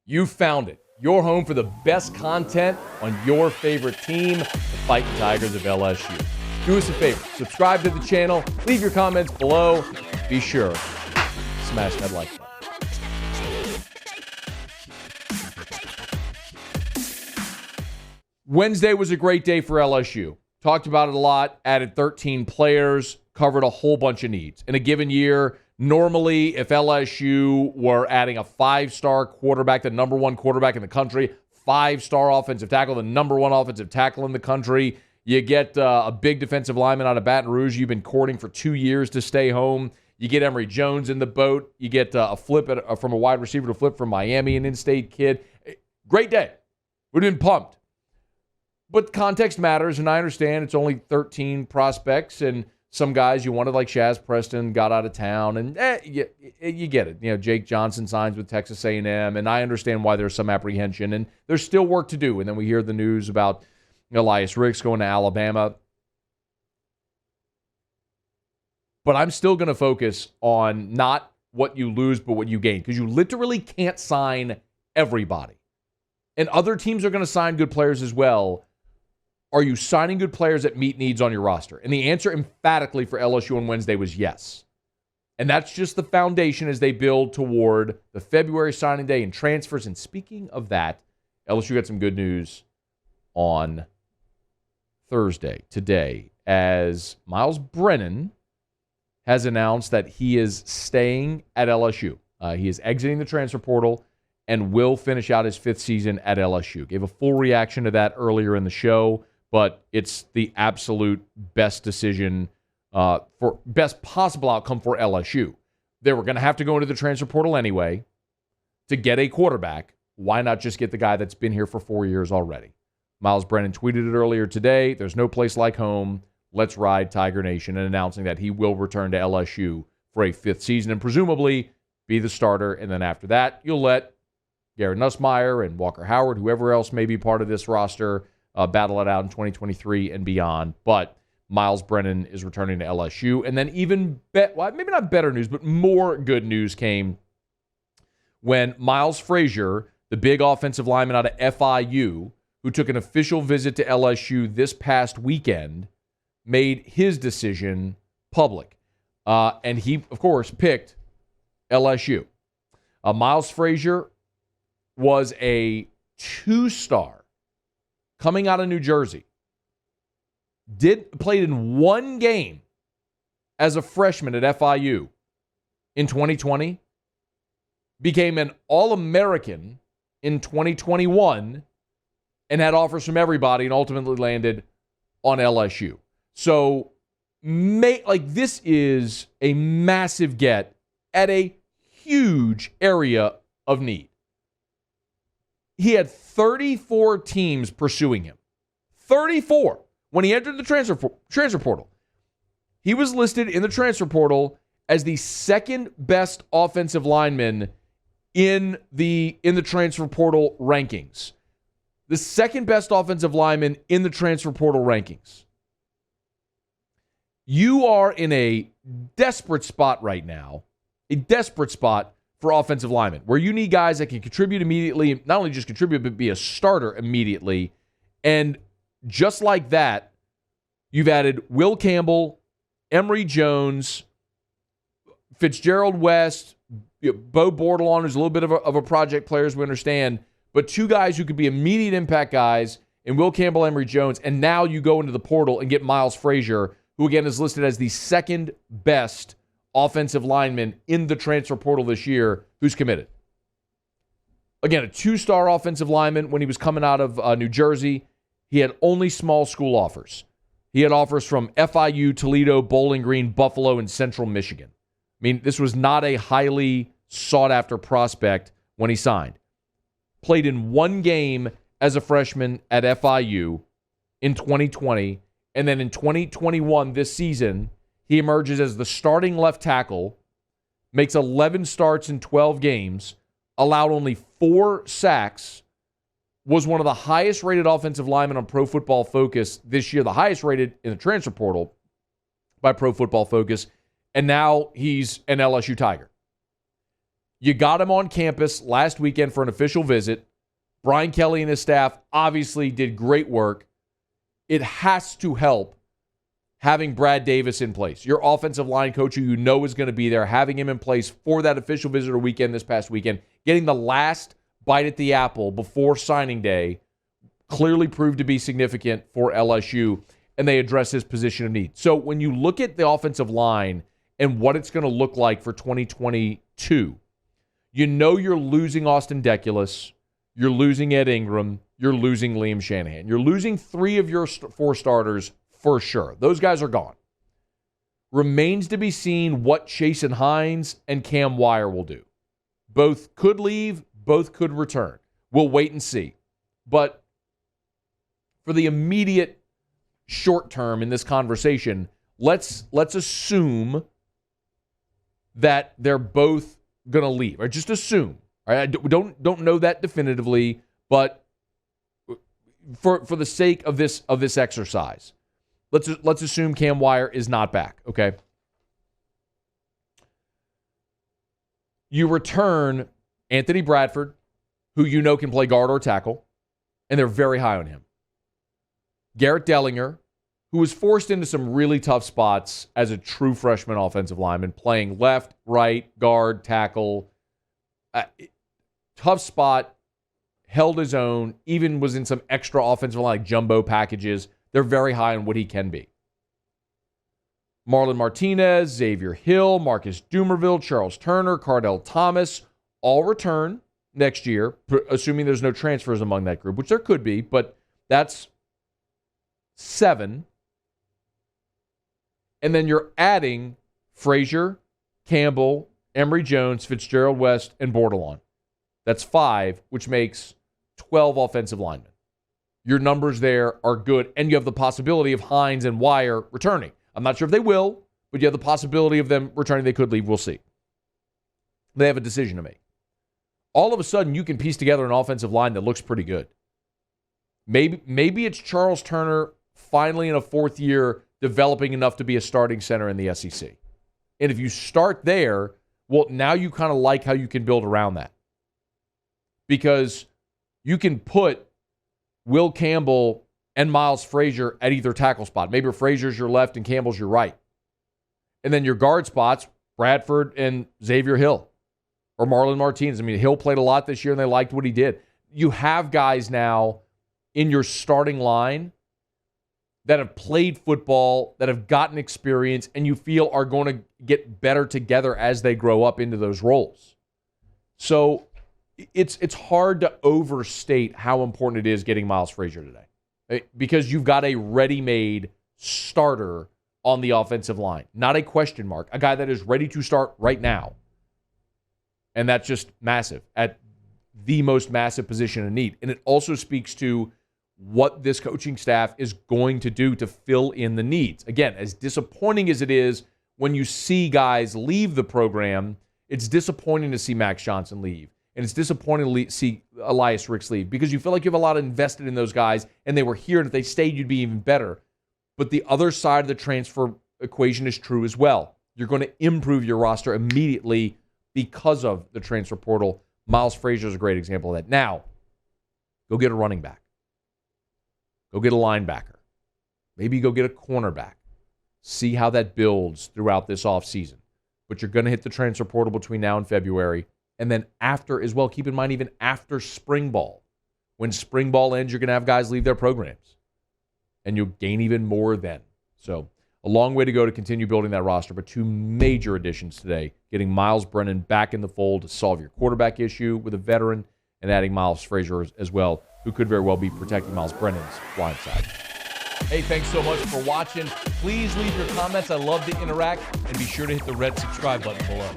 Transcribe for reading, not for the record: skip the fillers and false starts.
You found it. Your home for the best content on your favorite team, the Fighting Tigers of LSU. Do us a favor. Subscribe to the channel. Leave your comments below. Be sure to smash that like button. Wednesday was a great day for LSU. Talked about it a lot. Added 13 players. Covered a whole bunch of needs. In a given year, normally, if LSU were adding a 5-star quarterback, the number one quarterback in the country, 5-star offensive tackle, the number one offensive tackle in the country, you get a big defensive lineman out of Baton Rouge you've been courting for 2 years to stay home. You get Emory Jones in the boat. You get a flip from a wide receiver to flip from Miami, an in-state kid. Great day. We've been pumped. But context matters, and I understand it's only 13 prospects, and some guys you wanted, like Shaz Preston, got out of town, and you get it. You know, Jake Johnson signs with Texas A&M, and I understand why there's some apprehension, and there's still work to do. And then we hear the news about Elias Ricks going to Alabama. But I'm still going to focus on not what you lose, but what you gain, because you literally can't sign everybody. And other teams are going to sign good players as well. Are you signing good players that meet needs on your roster? And the answer emphatically for LSU on Wednesday was yes. And that's just the foundation as they build toward the February signing day and transfers. And speaking of that, LSU got some good news on Thursday, today, as Miles Brennan has announced that he is staying at LSU. He is exiting the transfer portal and will finish out his 5th season at LSU. Gave a full reaction to that earlier in the show, but it's the absolute best decision for best possible outcome for LSU. They were going to have to go into the transfer portal anyway to get a quarterback. Why not just get the guy that's been here for 4 years already? Miles Brennan tweeted it earlier today. There's no place like home. Let's ride Tiger Nation, and announcing that he will return to LSU for a 5th season and presumably be the starter. And then after that, you'll let Garrett Nussmeier and Walker Howard, whoever else may be part of this roster, battle it out in 2023 and beyond. But Miles Brennan is returning to LSU. And then even, maybe not better news, but more good news came when Miles Frazier, the big offensive lineman out of FIU, who took an official visit to LSU this past weekend, made his decision public. And he, of course, picked LSU. Miles Frazier was a 2-star coming out of New Jersey. Played in one game as a freshman at FIU in 2020. Became an All-American in 2021 and had offers from everybody and ultimately landed on LSU. So, this is a massive get at a huge area of need. He had 34 teams pursuing him. 34. When he entered the transfer portal, he was listed in the transfer portal as the second best offensive lineman in the transfer portal rankings. The second best offensive lineman in the transfer portal rankings. You are in a desperate spot right now, a desperate spot for offensive linemen, where you need guys that can contribute immediately, not only just contribute, but be a starter immediately. And just like that, you've added Will Campbell, Emory Jones, Fitzgerald West, Bo Bordelon, who's a little bit of a project player, as we understand, but 2 guys who could be immediate impact guys, and Will Campbell, Emory Jones. And now you go into the portal and get Miles Frazier, who again is listed as the second best offensive lineman in the transfer portal this year, who's committed. Again, a 2-star offensive lineman when he was coming out of New Jersey. He had only small school offers. He had offers from FIU, Toledo, Bowling Green, Buffalo, and Central Michigan. I mean, this was not a highly sought-after prospect when he signed. Played in one game as a freshman at FIU in 2020, and then in 2021, this season, he emerges as the starting left tackle, makes 11 starts in 12 games, allowed only 4 sacks, was one of the highest rated offensive linemen on Pro Football Focus this year, the highest rated in the transfer portal by Pro Football Focus, and now he's an LSU Tiger. You got him on campus last weekend for an official visit. Brian Kelly and his staff obviously did great work. It has to help having Brad Davis in place. Your offensive line coach who you know is going to be there, having him in place for that official visitor weekend this past weekend, getting the last bite at the apple before signing day clearly proved to be significant for LSU, and they address his position of need. So when you look at the offensive line and what it's going to look like for 2022, you know you're losing Austin Deculus, you're losing Ed Ingram, you're losing Liam Shanahan. You're losing 3 of your 4 starters for sure. Those guys are gone. Remains to be seen what Chasen Hines and Cam Wire will do. Both could leave, both could return. We'll wait and see. But for the immediate short term in this conversation, let's assume that they're both going to leave. Or just assume. All right? I don't know that definitively, but for the sake of this exercise, let's assume Cam Wire is not back, okay? You return Anthony Bradford, who you know can play guard or tackle, and they're very high on him. Garrett Dellinger, who was forced into some really tough spots as a true freshman offensive lineman, playing left, right, guard, tackle. Tough spot, held his own, even was in some extra offensive line, like jumbo packages. They're very high on what he can be. Marlon Martinez, Xavier Hill, Marcus Dumerville, Charles Turner, Cardell Thomas, all return next year, assuming there's no transfers among that group, which there could be, but that's 7. And then you're adding Frazier, Campbell, Emory Jones, Fitzgerald West, and Bordelon. That's 5, which makes 12 offensive linemen. Your numbers there are good, and you have the possibility of Hines and Wire returning. I'm not sure if they will, but you have the possibility of them returning. They could leave. We'll see. They have a decision to make. All of a sudden, you can piece together an offensive line that looks pretty good. Maybe it's Charles Turner finally in a 4th year developing enough to be a starting center in the SEC. And if you start there, well, now you kind of like how you can build around that. Because you can put Will Campbell and Miles Frazier at either tackle spot. Maybe Frazier's your left and Campbell's your right. And then your guard spots, Bradford and Xavier Hill or Marlon Martinez. I mean, Hill played a lot this year and they liked what he did. You have guys now in your starting line that have played football, that have gotten experience, and you feel are going to get better together as they grow up into those roles. So it's hard to overstate how important it is getting Miles Frazier today, because you've got a ready-made starter on the offensive line, not a question mark, a guy that is ready to start right now. And that's just massive at the most massive position of need. And it also speaks to what this coaching staff is going to do to fill in the needs. Again, as disappointing as it is when you see guys leave the program, it's disappointing to see Max Johnson leave. And it's disappointing to see Elias Ricks leave because you feel like you have a lot invested in those guys and they were here, and if they stayed, you'd be even better. But the other side of the transfer equation is true as well. You're going to improve your roster immediately because of the transfer portal. Miles Frazier is a great example of that. Now, go get a running back. Go get a linebacker. Maybe go get a cornerback. See how that builds throughout this offseason. But you're going to hit the transfer portal between now and February. And then after as well, keep in mind, even after spring ball. When spring ball ends, you're going to have guys leave their programs. And you'll gain even more then. So a long way to go to continue building that roster. But 2 major additions today. Getting Miles Brennan back in the fold to solve your quarterback issue with a veteran. And adding Miles Frazier as well, who could very well be protecting Miles Brennan's blind side. Hey, thanks so much for watching. Please leave your comments. I love to interact. And be sure to hit the red subscribe button below.